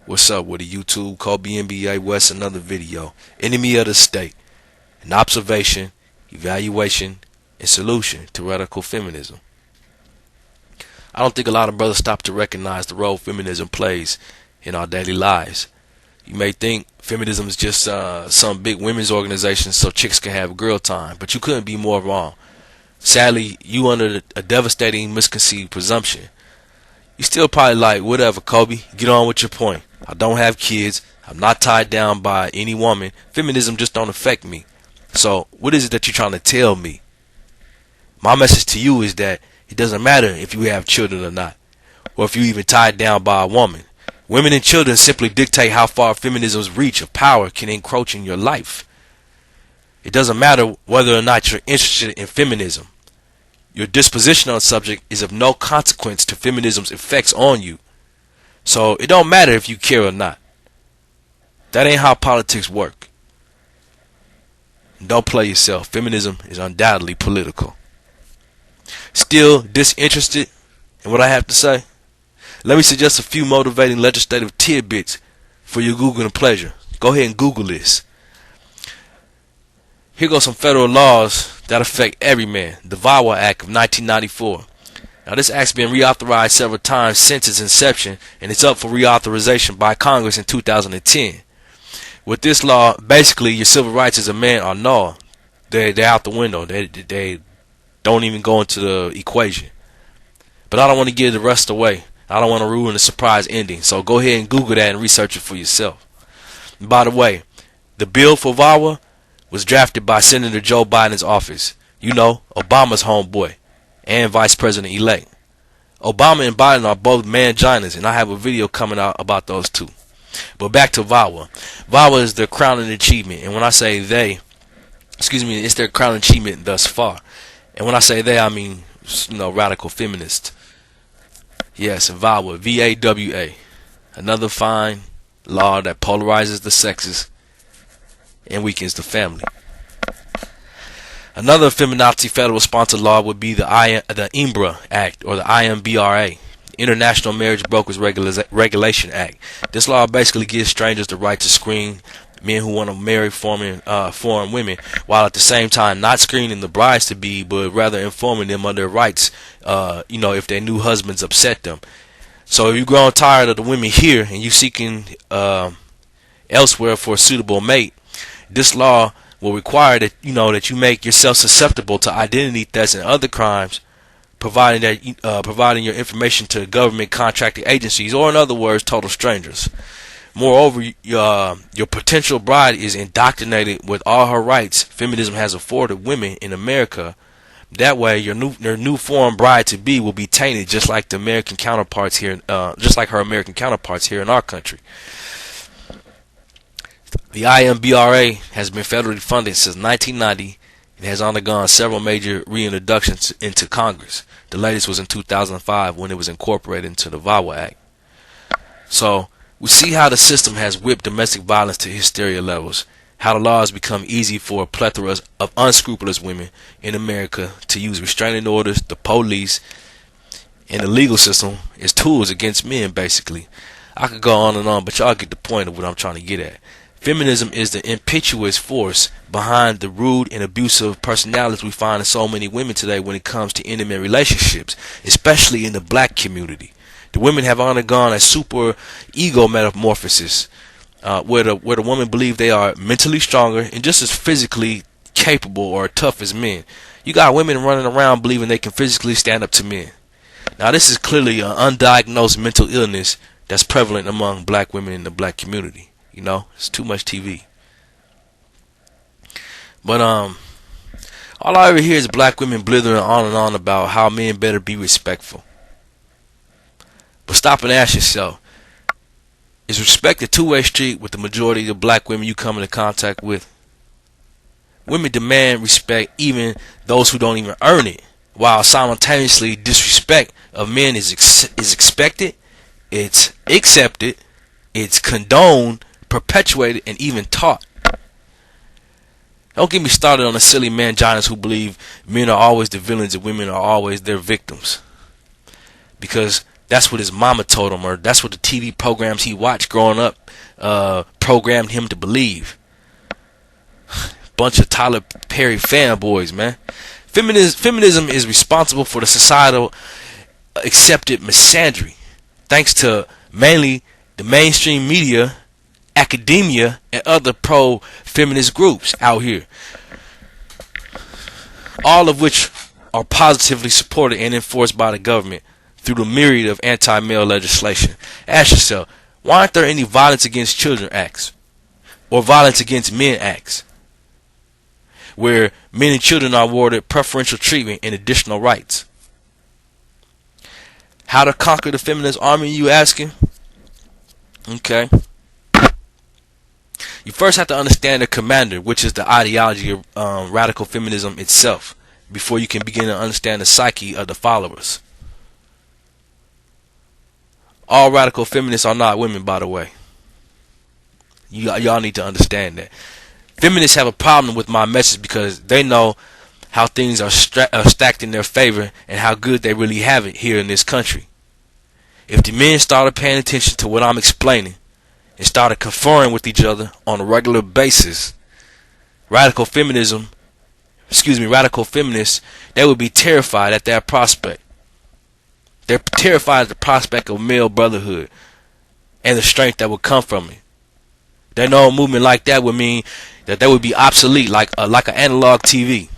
What's up with the YouTube? Kobe NBA West, another video. Enemy of the state. An observation, evaluation, and solution to radical feminism. I don't think a lot of brothers stop to recognize the role feminism plays in our daily lives. You may think feminism is just some big women's organization so chicks can have girl time, but you couldn't be more wrong. Sadly, you under a devastating misconceived presumption. You still probably like, whatever, Kobe, get on with your point. I don't have kids. I'm not tied down by any woman. Feminism just don't affect me. So, what is it that you're trying to tell me? My message to you is that it doesn't matter if you have children or not, or if you're even tied down by a woman. Women and children simply dictate how far feminism's reach of power can encroach in your life. It doesn't matter whether or not you're interested in feminism. Your disposition on the subject is of no consequence to feminism's effects on you. So it don't matter if you care or not. That ain't how politics work. Don't play yourself. Feminism is undoubtedly political. Still disinterested in what I have to say? Let me suggest a few motivating legislative tidbits for your Googling pleasure. Go ahead and Google this. Here goes some federal laws that affect every man. The VAWA Act of 1994. Now this act's been reauthorized several times since its inception, and it's up for reauthorization by Congress in 2010. With this law, basically your civil rights as a man are null. They're out the window. They don't even go into the equation. But I don't want to give the rest away. I don't want to ruin the surprise ending. So go ahead and Google that and research it for yourself. And by the way, the bill for VAWA was drafted by Senator Joe Biden's office. You know, Obama's homeboy and Vice President-elect. Obama and Biden are both manginas, and I have a video coming out about those two. But back to VAWA. VAWA is their crowning achievement, and when I say they, it's their crowning achievement thus far. And when I say they, I mean, radical feminists. Yes, VAWA, V-A-W-A. Another fine law that polarizes the sexes and weakens the family. Another feminazi federal sponsored law would be the imbra Act, or the IMBRA, International Marriage Brokers Regulation Act. This law basically gives strangers the right to screen men who want to marry foreign women, while at the same time not screening the brides to be, but rather informing them of their rights, if their new husbands upset them. So if you're growing tired of the women here and you seeking elsewhere for a suitable mate, this law will require that you make yourself susceptible to identity thefts and other crimes, providing your information to government contracting agencies, or in other words, total strangers. Moreover, your potential bride is indoctrinated with all her rights feminism has afforded women in America. That way, your new foreign bride to be will be tainted, just like the American counterparts here, just like her American counterparts here in our country. The IMBRA has been federally funded since 1990 and has undergone several major reintroductions into Congress. The latest was in 2005 when it was incorporated into the VAWA Act. So, we see how the system has whipped domestic violence to hysteria levels, how the law has become easy for a plethora of unscrupulous women in America to use restraining orders, the police, and the legal system as tools against men, basically. I could go on and on, but y'all get the point of what I'm trying to get at. Feminism is the impetuous force behind the rude and abusive personalities we find in so many women today when it comes to intimate relationships, especially in the black community. The women have undergone a super ego metamorphosis, where the women believe they are mentally stronger and just as physically capable or tough as men. You got women running around believing they can physically stand up to men. Now this is clearly an undiagnosed mental illness that's prevalent among black women in the black community. It's too much TV. But all I ever hear is black women blithering on and on about how men better be respectful. But stop and ask yourself, is respect a two-way street with the majority of black women you come into contact with? Women demand respect, even those who don't even earn it, while simultaneously disrespect of men is expected, it's accepted, it's condoned, perpetuated, and even taught. Don't get me started on the silly manginas who believe men are always the villains and women are always their victims. Because That's what his mama told him, or that's what the TV programs he watched growing up programmed him to believe. Bunch of Tyler Perry fanboys, man. Feminism is responsible for the societal accepted misandry, thanks to mainly the mainstream media, academia, and other pro-feminist groups out here, all of which are positively supported and enforced by the government through the myriad of anti-male legislation. Ask yourself, why aren't there any violence against children acts or violence against men acts, where men and children are awarded preferential treatment and additional rights? How to conquer the feminist army, you asking? Okay. You first have to understand the commander, which is the ideology of radical feminism itself, before you can begin to understand the psyche of the followers. All radical feminists are not women, by the way. Y'all need to understand that. Feminists have a problem with my message because they know how things are stacked in their favor and how good they really have it here in this country. If the men started paying attention to what I'm explaining and started conferring with each other on a regular basis, radical feminists, they would be terrified at that prospect. They're terrified at the prospect of male brotherhood and the strength that would come from it. They know a movement like that would mean that they would be obsolete, like an analog TV,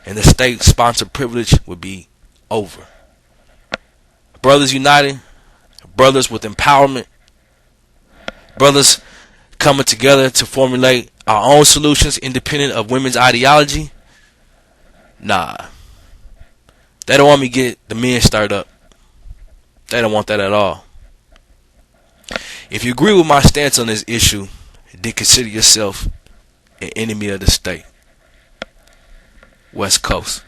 and the state-sponsored privilege would be over. Brothers uniting, brothers with empowerment, brothers coming together to formulate our own solutions independent of women's ideology. Nah, they don't want me to get the men stirred up. They don't want that at all. If you agree with my stance on this issue, then consider yourself an enemy of the state. West Coast.